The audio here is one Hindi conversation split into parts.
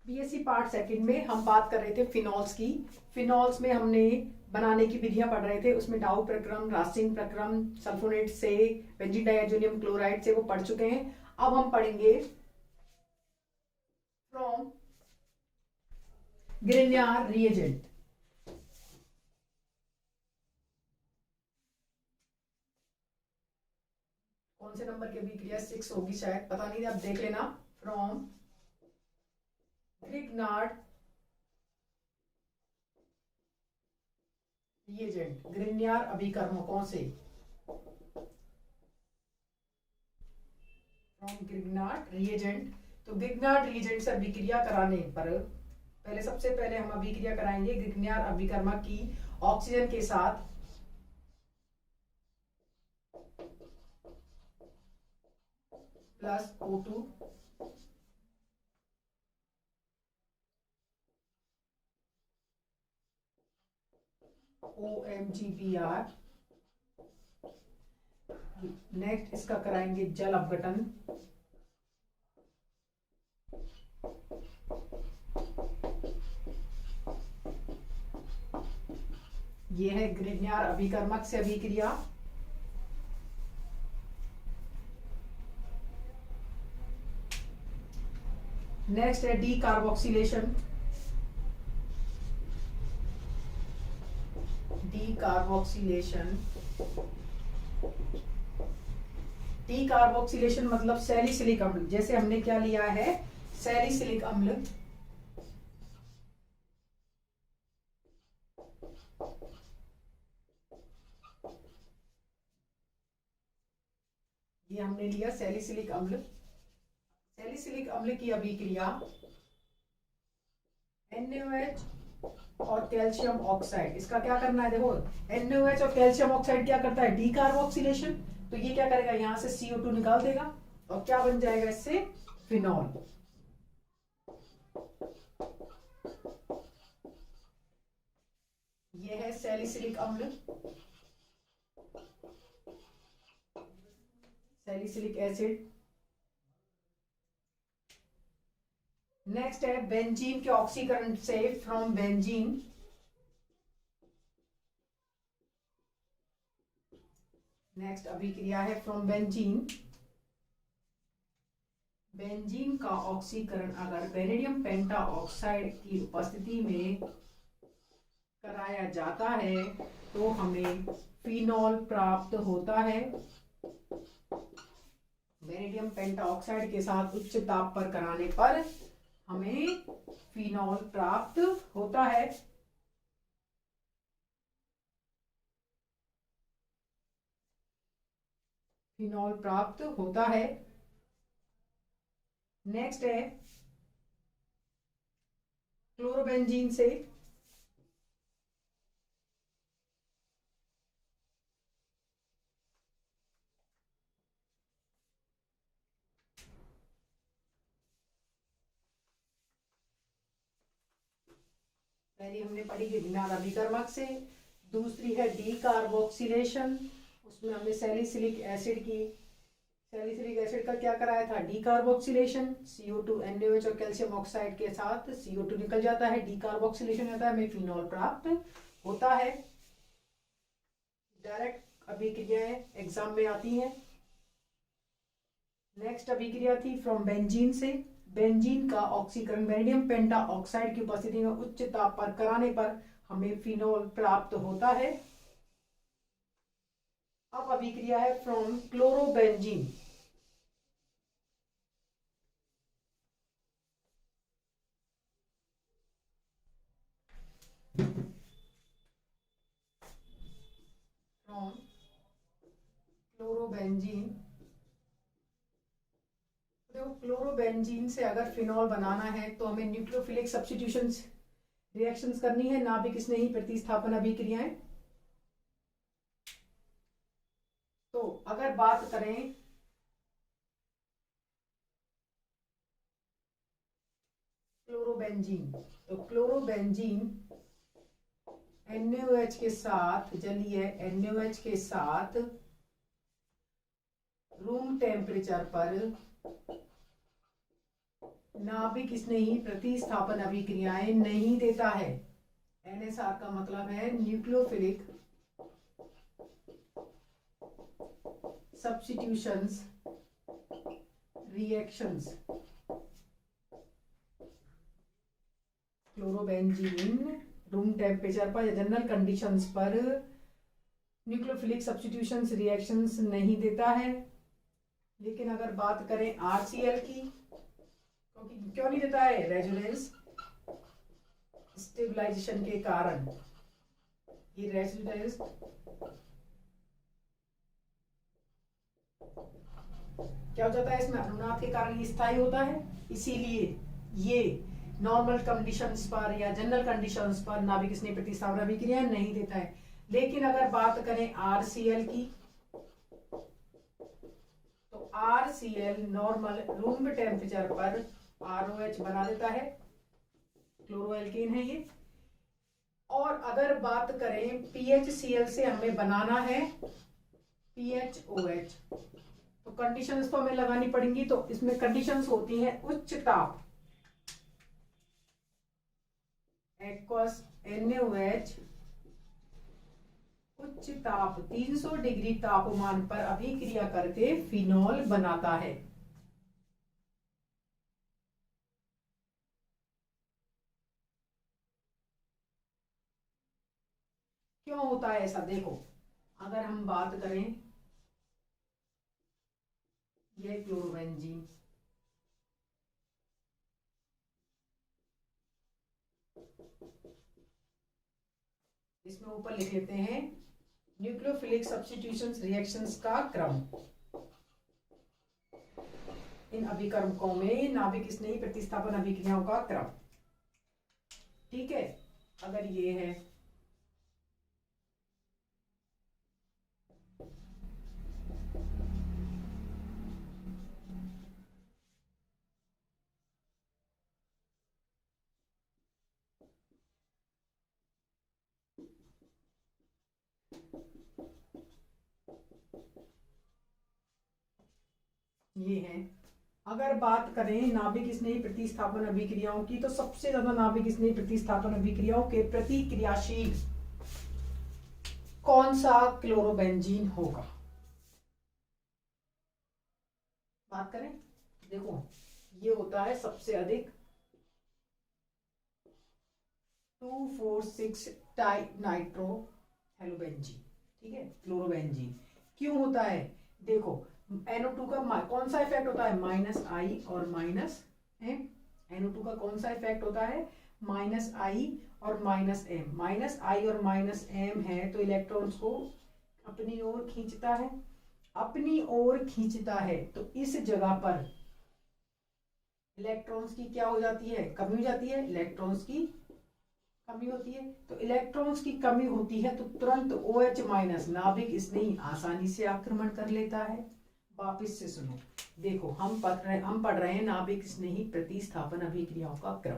बीएससी पार्ट सेकंड में हम बात कर रहे थे फिनॉल्स की। फिनॉल्स में हमने बनाने की विधियां पढ़ रहे थे, उसमें डाउ प्रक्रम, रास्टिंग प्रक्रम, सल्फोनेट से, बेंजीन डाइअजोनियम क्लोराइड से वो पढ़ चुके हैं। अब हम पढ़ेंगे फ्रॉम ग्रिग्नार रिएजेंट। कौन से नंबर की अभिक्रिया 6 होगी शायद, पता नहीं, आप देख लेना। फ्रॉम ग्रिग्नार्ड रिएजेंट, ग्रिग्नार अभिकर्मकों से। फ्रॉम ग्रिग्नार्ड रिएजेंट, तो ग्रिग्नार्ड रिएजेंट से अभिक्रिया कराने पर पहले सबसे पहले हम अभिक्रिया कराएंगे ग्रिग्नार अभिकर्मक की ऑक्सीजन के साथ प्लस O2 OMGPR। नेक्स्ट इसका कराएंगे जल अपघटन। ये है ग्रिग्नार अभिकर्मक से अभिक्रिया। नेक्स्ट है D carboxylation. D carboxylation, D carboxylation मतलब सैलिसिलिक अम्ल। जैसे हमने क्या लिया है, सैलिसिलिक अम्ल। ये हमने लिया सैलिसिलिक अम्ल। सैलिसिलिक अम्ल की अभिक्रिया NaOH और कैल्शियम ऑक्साइड, इसका क्या करना है, देखो NaOH और कैल्शियम ऑक्साइड क्या करता है, डी कार्बोक्सिलेशन। तो ये क्या करेगा, यहां से CO2 निकाल देगा और क्या बन जाएगा इससे, फिनॉल। ये है सैलिसिलिक अम्ल, सैलिसिलिक एसिड। नेक्स्ट है बेंजीन के ऑक्सीकरण से, फ्रॉम बेंजीन। नेक्स्ट अभिक्रिया है फ्रॉम बेंजीन। बेंजीन का ऑक्सीकरण अगर वेनेडियम पेंटाऑक्साइड की उपस्थिति में कराया जाता है तो हमें फिनॉल प्राप्त होता है। वेनेडियम पेंटाऑक्साइड के साथ उच्च ताप पर कराने पर हमें फिनॉल प्राप्त होता है। फिनॉल प्राप्त होता है। नेक्स्ट है क्लोरोबेंजीन से। पहली हमने पढ़ी ग्रिग्नार अभिकर्मक से, दूसरी है डी कार्बोक्सिलेशन। उसमें हमने सैलिसिलिक एसिड की, सैलिसिलिक एसिड का क्या कराया था, डी कार्बोक्सिलेशन। CO2 NaOH और कैल्शियम ऑक्साइड के साथ CO2 निकल जाता है, डी कार्बोक्सिलेशन होता है, हमें फिनॉल प्राप्त होता है। डायरेक्ट अभिक्रियाएं एग्जाम में आती हैं। नेक्स्ट अभिक्रिया थी फ्रॉम बेंजीन से। बेंजीन का ऑक्सीकरण वेनेडियम पेंटाऑक्साइड की उपस्थिति में उच्च ताप पर कराने पर हमें फिनॉल प्राप्त होता है। अब अभिक्रिया है फ्रॉम क्लोरोबेंजीन। फ्रॉम क्लोरोबेंजीन, देखो क्लोरोबेंजीन से अगर फिनॉल बनाना है तो हमें न्यूक्लियोफिलिक सब्स्टिट्यूशन रिएक्शंस करनी है, नाभिक स्नेही प्रतिस्थापन अभिक्रियाएं। तो अगर बात करें क्लोरोबेंजीन, तो क्लोरोबेंजीन NaOH के साथ, जलीय NaOH के साथ रूम टेम्परेचर पर नाभिक स्नेही प्रतिस्थापन अभिक्रियाएं नहीं देता है। NSR का मतलब है nucleophilic substitutions reactions. Chlorobenzene room temperature पर या जनरल कंडीशंस पर न्यूक्लियोफिलिक सब्स्टिट्यूशंस रिएक्शंस नहीं देता है। लेकिन अगर बात करें RCl की, क्योंकि क्यों नहीं देता है? रेजोनेंस स्टेबलाइजेशन के कारण। ये रेजोनेंस क्या हो जाता है इसमें? अनुनाद के कारण ये स्थायी होता है, इसीलिए ये नॉर्मल कंडीशंस पर या जनरल कंडीशंस पर नाभिक स्नेही प्रतिस्थापन अभिक्रिया नहीं देता है। लेकिन अगर बात करें RCl की, तो RCl नॉर्मल रूम टेम्परेचर पर ROH बना देता है, क्लोरोएल्केन है ये। और अगर बात करें PHCl से हमें बनाना है PHOH, तो कंडीशंस तो हमें लगानी पड़ेंगी। तो इसमें कंडीशंस होती हैं उच्च ताप एक्वस NaOH उच्च ताप 300 डिग्री तापमान पर अभिक्रिया करके फिनॉल बनाता है। क्यों होता है ऐसा? देखो, अगर हम बात करें, यह क्लोरोबेंजीन, इसमें ऊपर लिख लेते हैं न्यूक्लियोफिलिक सब्स्टिट्यूशंस रिएक्शंस का क्रम। इन अभिकर्मकों में नाभिक स्नेही प्रतिस्थापन अभिक्रियाओं का क्रम। ठीक है, अगर ये है ये है। अगर बात करें नाभिक स्नेही प्रतिस्थापन अभिक्रियाओं की, तो सबसे ज्यादा नाभिक स्नेही प्रतिस्थापन अभिक्रियाओं के प्रतिक्रियाशील कौन सा क्लोरोबेंजीन होगा? बात करें, देखो ये होता है सबसे अधिक 2,4,6 टाई नाइट्रो हेलोबेंजीन। ठीक है, क्लोरोबेंजीन क्यों होता है? देखो, NO2 का कौन सा इफेक्ट होता है? -I और -M। NO2 का कौन सा इफेक्ट होता है? -I और -M। -I और -M है तो इलेक्ट्रॉन्स को अपनी ओर खींचता है, अपनी ओर खींचता है। तो इस जगह पर इलेक्ट्रॉन्स की क्या हो जाती है? कमी हो जाती है, इलेक्ट्रॉन्स की कमी होती है। तो इलेक्ट्रॉन्स की कमी होती है तो तुरंत OH- नाभिक स्नेही आसानी से आक्रमण कर लेता है। वापिस से सुनो, देखो हम पढ़ रहे हैं नाभिक स्नेही प्रतिस्थापन अभिक्रियाओं का क्रम।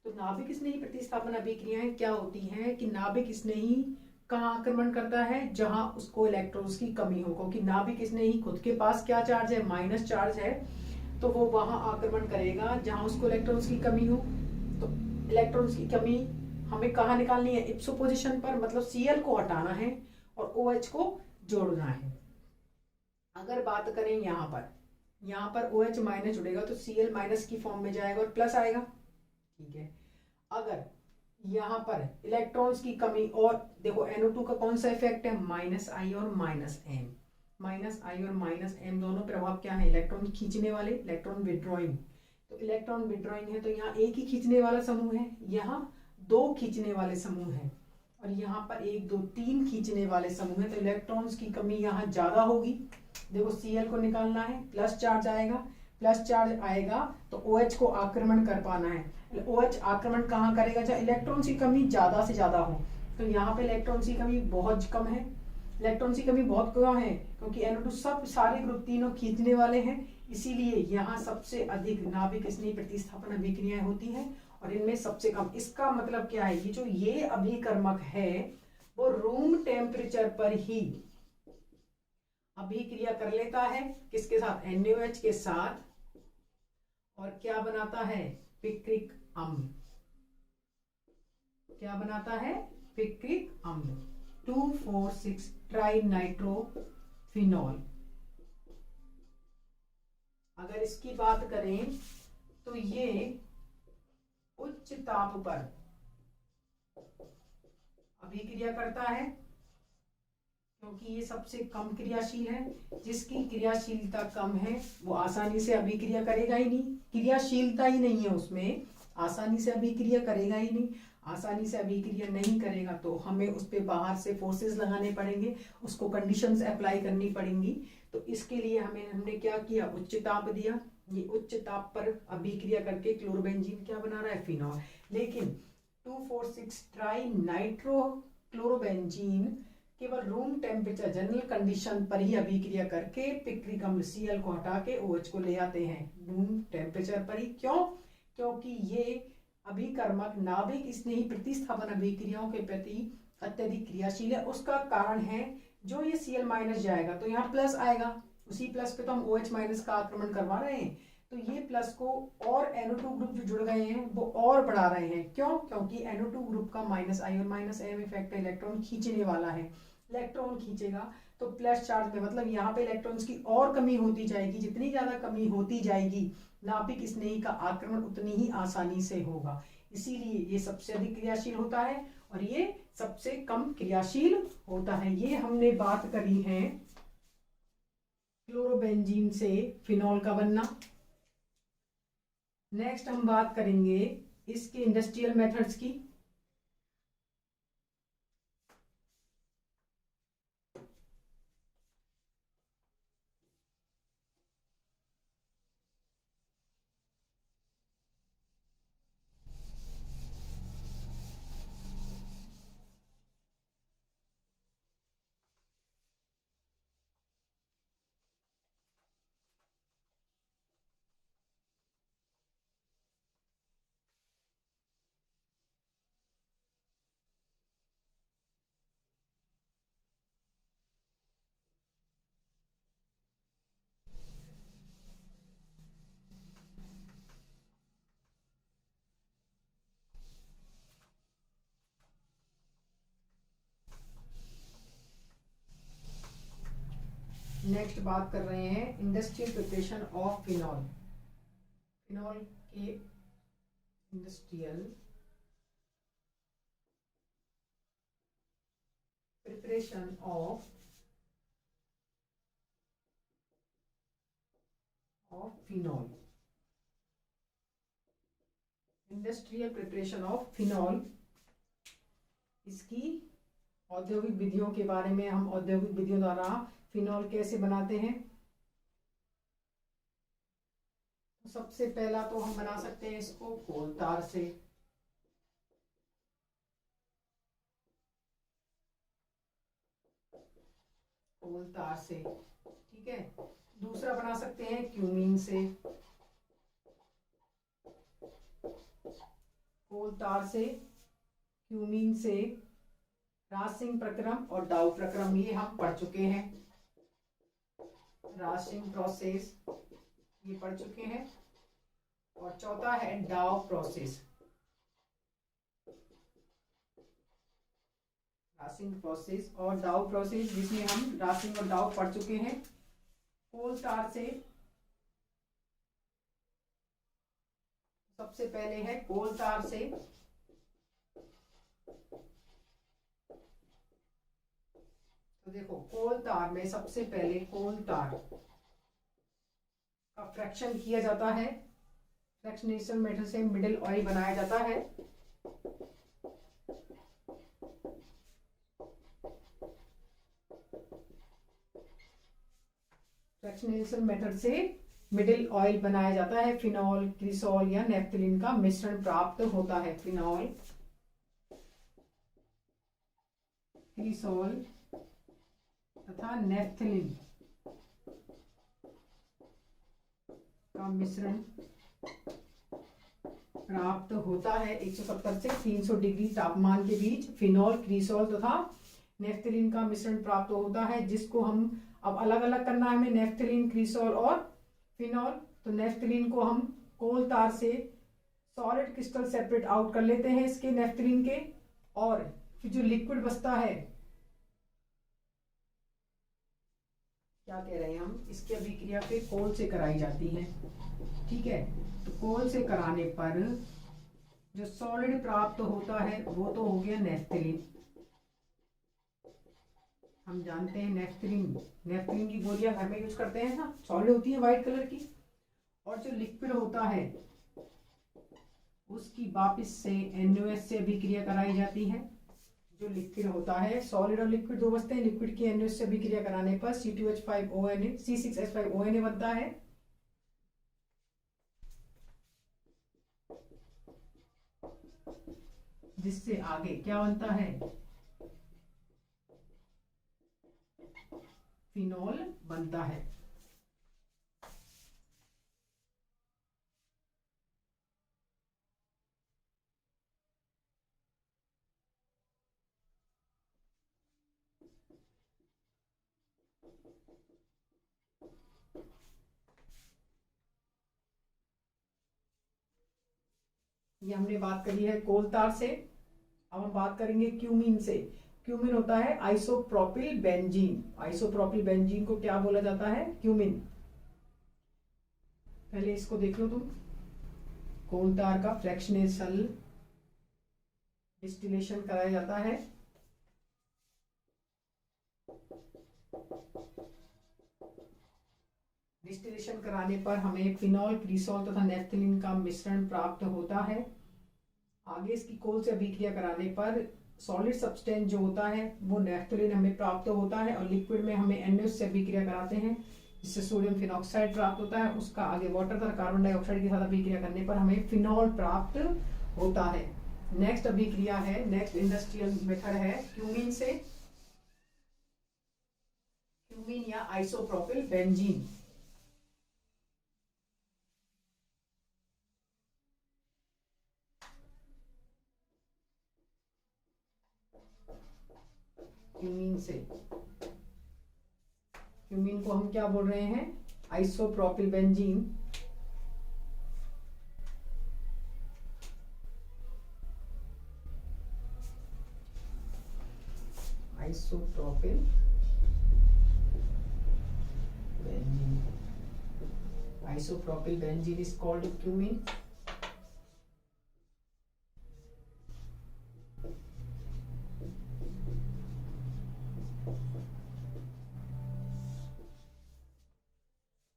तो नाभिक स्नेही प्रतिस्थापन अभिक्रियाएं क्या होती हैं कि नाभिक स्नेही कहाँ आक्रमण करता है? जहां उसको इलेक्ट्रॉन्स की कमी हो, क्योंकि नाभिक स्नेही खुद के पास क्या चार्ज है? माइनस चार्ज है, तो वो वहां आक्रमण करेगा जहां उसको इलेक्ट्रॉन्स की कमी हो। तो इलेक्ट्रॉन्स की कमी हमें कहाँ निकालनी है? इप्सो पोजिशन पर, मतलब Cl को हटाना है और OH को जोड़ना है। अगर बात करें यहाँ पर OH- जुड़ेगा तो Cl- की फॉर्म में जाएगा और प्लस आएगा। ठीक है, अगर यहाँ पर इलेक्ट्रॉन्स की कमी, और देखो NO2 का कौन सा इफेक्ट है? -I और -M। -I और -M दोनों प्रभाव क्या है? इलेक्ट्रॉन खींचने वाले, इलेक्ट्रॉन विड्रॉइंग। तो इलेक्ट्रॉन विड्रॉइंग है तो यहाँ एक ही खींचने वाला समूह है, यहाँ 2 खींचने वाले समूह है, और यहाँ पर 1 2 3 खींचने वाले समूह है। तो इलेक्ट्रॉन्स की कमी यहाँ ज्यादा होगी। देखो Cl को निकालना है, प्लस चार्ज आएगा तो OH को आक्रमण कर पाना है। OH आक्रमण कहाँ करेगा? जहाँ इलेक्ट्रॉन्स की कमी ज्यादा से ज्यादा हो। तो यहाँ पे इलेक्ट्रॉन्स की कमी बहुत कम है। इलेक्ट्रॉन्स की कमी बहुत कम है क्योंकि NO2 सब सारे ग्रुप तीनों खींचने वाले हैं, इसीलिए यहाँ सबसे अधिक नाभिक स्नेही प्रतिस्थापन अभिक्रियाएं होती हैं और इनमें सबसे कम। इसका मतलब क्या है? ये जो ये अभिकर्मक है वो रूम टेम्परेचर पर ही अभिक्रिया कर लेता है, किसके साथ? NaOH के साथ, और और क्या बनाता है? पिक्रिक अम्ल। क्या बनाता है? पिक्रिक अम्ल। 2,4,6 ट्राई नाइट्रोफिनॉल। अगर इसकी बात करें तो ये उच्च ताप पर अभिक्रिया करता है, क्योंकि ये सबसे कम क्रियाशील है। जिसकी क्रियाशीलता कम है वो आसानी से अभिक्रिया करेगा ही नहीं, क्रियाशीलता ही नहीं है उसमें, आसानी से अभिक्रिया करेगा ही नहीं। आसानी से अभिक्रिया नहीं करेगा तो हमें उस पर बाहर से फोर्सेस लगाने पड़ेंगे, उसको कंडीशंस अप्लाई करनी पड़ेंगी। तो इसके लिए हमने क्या किया? उच्च ताप दिया। ये उच्च ताप पर अभिक्रिया करके क्लोरोबेंजीन क्या बना रहा है? फिनॉल। लेकिन 2,4,6 ट्राई नाइट्रो क्लोरोबेंजीन केवल रूम टेम्परेचर जनरल कंडीशन पर ही अभिक्रिया करके पिक्रिक अम्ल Cl को हटा के OH को ले आते हैं रूम टेम्परेचर पर ही। क्यों? क्योंकि ये अभिकर्मक नाभिक स्नेही प्रतिस्थापन अभिक्रियाओं के प्रति अत्यधिक क्रियाशील है। उसका कारण है जो ये Cl- जाएगा तो यहाँ प्लस आएगा, उसी प्लस पे तो हम OH- का आक्रमण करवा रहे हैं। तो ये प्लस को और NO2 ग्रुप जो जुड़ गए हैं वो और बढ़ा रहे हैं। क्यों? क्योंकि NO2 ग्रुप का -I और -M इफेक्ट इलेक्ट्रॉन खींचने वाला है। इलेक्ट्रॉन खींचेगा तो प्लस चार्ज में, मतलब यहाँ पे इलेक्ट्रॉन्स की और कमी होती जाएगी। जितनी ज्यादा कमी होती जाएगी नाभिक स्नेही का आक्रमण उतनी ही आसानी से होगा। इसीलिए ये सबसे अधिक क्रियाशील होता है और ये सबसे कम क्रियाशील होता है। ये हमने बात करी है क्लोरोबेंजीन से फिनॉल का बनना। नेक्स्ट हम बात करेंगे इसके इंडस्ट्रियल मेथड्स की। नेक्स्ट बात कर रहे हैं industrial preparation of phenol. Phenol के industrial preparation of phenol. Industrial preparation of phenol, इसकी औद्योगिक विधियों के बारे में। हम औद्योगिक विधियों द्वारा फिनॉल कैसे बनाते हैं? तो सबसे पहला तो हम बना सकते हैं इसको कोल तार से। कोल तार से, ठीक है। दूसरा बना सकते हैं क्यूमीन से। कोल तार से, क्यूमीन से, रासिंग प्रक्रम और डाउ प्रक्रम, ये हम पढ़ चुके हैं। रासिंग प्रोसेस ये पढ़ चुके हैं। और चौथा है डाउ प्रोसेस। रासिंग प्रोसेस और डाउ प्रोसेस, जिसमें हम रासिंग और डाउ पढ़ चुके हैं। कोल तार से सबसे पहले है कोल तार से। तो देखो कोल तार में सबसे पहले कोल तार का फ्रैक्शन किया जाता है। फ्रैक्शनेशन मेथड से मिडिल ऑयल बनाया जाता है। फ्रैक्शनेशन मेथड से मिडिल ऑयल बनाया जाता है। फिनॉल, क्रिसॉल या नेफ्थलीन का मिश्रण प्राप्त होता है। फिनॉल, क्रिसॉल तथा नेफ्थलीन का मिश्रण प्राप्त होता है 170 से 300 डिग्री तापमान के बीच। फिनॉल, क्रिसॉल तथा नेफ्थलीन का मिश्रण प्राप्त होता है, जिसको हम अब अलग अलग करना है हमें, नेफ्थलीन, क्रिसॉल और फिनॉल। तो नेफ्थलीन को हम कोल तार से सॉलिड क्रिस्टल सेपरेट आउट कर लेते हैं इसके नेफ्थलीन के, और फिर जो लिक्विड बचता है, क्या कह रहे हैं हम, इसकी अभिक्रिया फिर कोल से कराई जाती है। ठीक है, तो कोल से कराने पर जो सॉलिड प्राप्त होता है वो तो हो गया नेफ्थलीन। हम जानते हैं नेफ्थलीन की गोलियां घर में यूज करते हैं ना, सॉलिड होती है व्हाइट कलर की। और जो लिक्विड होता है उसकी वापस से NaOH से अभिक्रिया कराई जाती है। जो लिक्विड होता है, सॉलिड और लिक्विड दो बचते हैं, लिक्विड की NaOH से अभिक्रिया कराने पर C2H5ONA C6H5ONA बनता है। जिससे आगे क्या बनता है, फिनॉल बनता है। ये हमने बात करी है कोल तार से। अब हम बात करेंगे क्यूमीन से। क्यूमीन होता है आइसोप्रोपिल बेंजीन। आइसोप्रोपिल बेंजीन को क्या बोला जाता है, क्यूमीन। पहले इसको देख लो तुम। कोल तार का फ्रैक्शनेशन डिस्टिलेशन कराया जाता है। डिस्टिलेशन कराने पर हमें फिनॉल, क्रीसॉल तथा नेफ्थलीन का मिश्रण प्राप्त होता है। आगे इसकी कोल से अभिक्रिया कराने पर सॉलिड सब्सटेंस जो होता है वो नेफ्थलीन हमें प्राप्त होता है, और लिक्विड में हमें NaOH से अभिक्रिया कराते हैं जिससे सोडियम फिनॉक्साइड प्राप्त होता है। उसका आगे वाटर तथा कार्बन डाइऑक्साइड के साथ अभिक्रिया करने पर हमें फिनॉल प्राप्त होता है। नेक्स्ट अभिक्रिया है, नेक्स्ट इंडस्ट्रियल मेथड है क्यूमीन से। क्यूमीन या आइसोप्रोपिल बेंजीन। क्यूमीन से, क्यूमीन को हम क्या बोल रहे हैं, isopropyl benzene. Isopropyl benzene, isopropyl benzene is called cumene.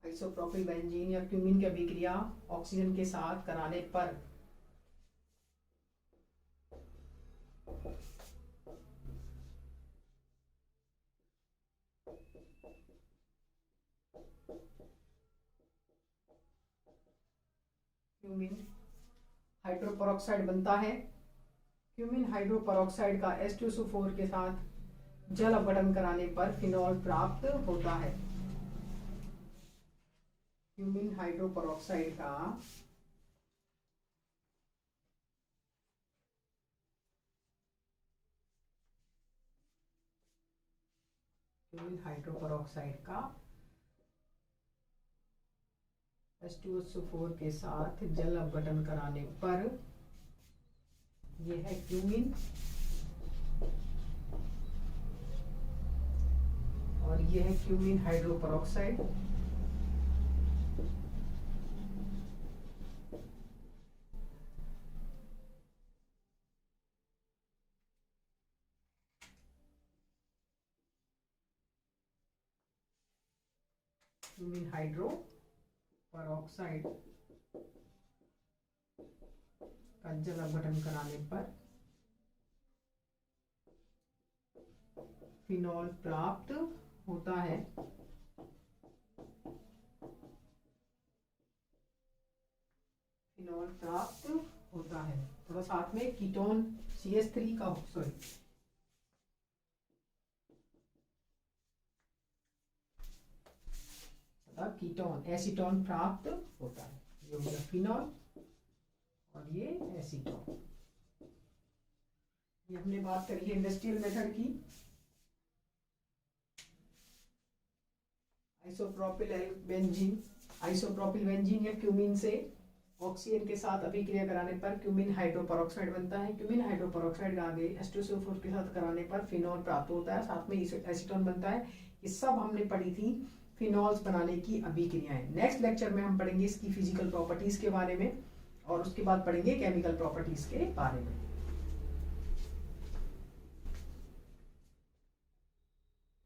Isopropyl benzene या क्यूमीन की अभिक्रिया ऑक्सीजन के साथ कराने पर क्यूमीन हाइड्रोपरऑक्साइड बनता है। क्यूमीन हाइड्रोपरऑक्साइड का H2SO4 के साथ जल अपघटन कराने पर फिनॉल प्राप्त होता है। क्यूमीन हाइड्रोपरऑक्साइड का H2SO4 के साथ जल अपघटन कराने पर यह है क्यूमीन, और यह है क्यूमीन हाइड्रोपरऑक्साइड। क्यूमीन हाइड्रोपरऑक्साइड का जल अपघटन कराने पर फिनॉल प्राप्त होता है। फिनॉल प्राप्त होता है। थोड़ा साथ में कीटोन CH3 का, सॉरी, कीटोन एसीटोन प्राप्त होता है। ये हो गया फिनॉल और ये एसीटोन। ये हमने बात करी है इंडस्ट्रियल मेथड की। आइसोप्रोपिल बेंजीन या क्यूमीन से ऑक्सीजन के साथ अभिक्रिया कराने पर क्यूमिन हाइड्रोपेरोक्साइड बनता है। क्यूमिन हाइड्रोपेरोक्साइड का आगे H2SO4 के साथ कराने पर फिनॉल प्राप्त होता है, साथ में एसीटोन बनता है। ये सब हमने पढ़ी थी फिनॉल्स बनाने की अभिक्रियाएं। नेक्स्ट लेक्चर में हम पढ़ेंगे इसकी फिजिकल प्रॉपर्टीज के बारे में और उसके बाद पढ़ेंगे केमिकल प्रॉपर्टीज के बारे में।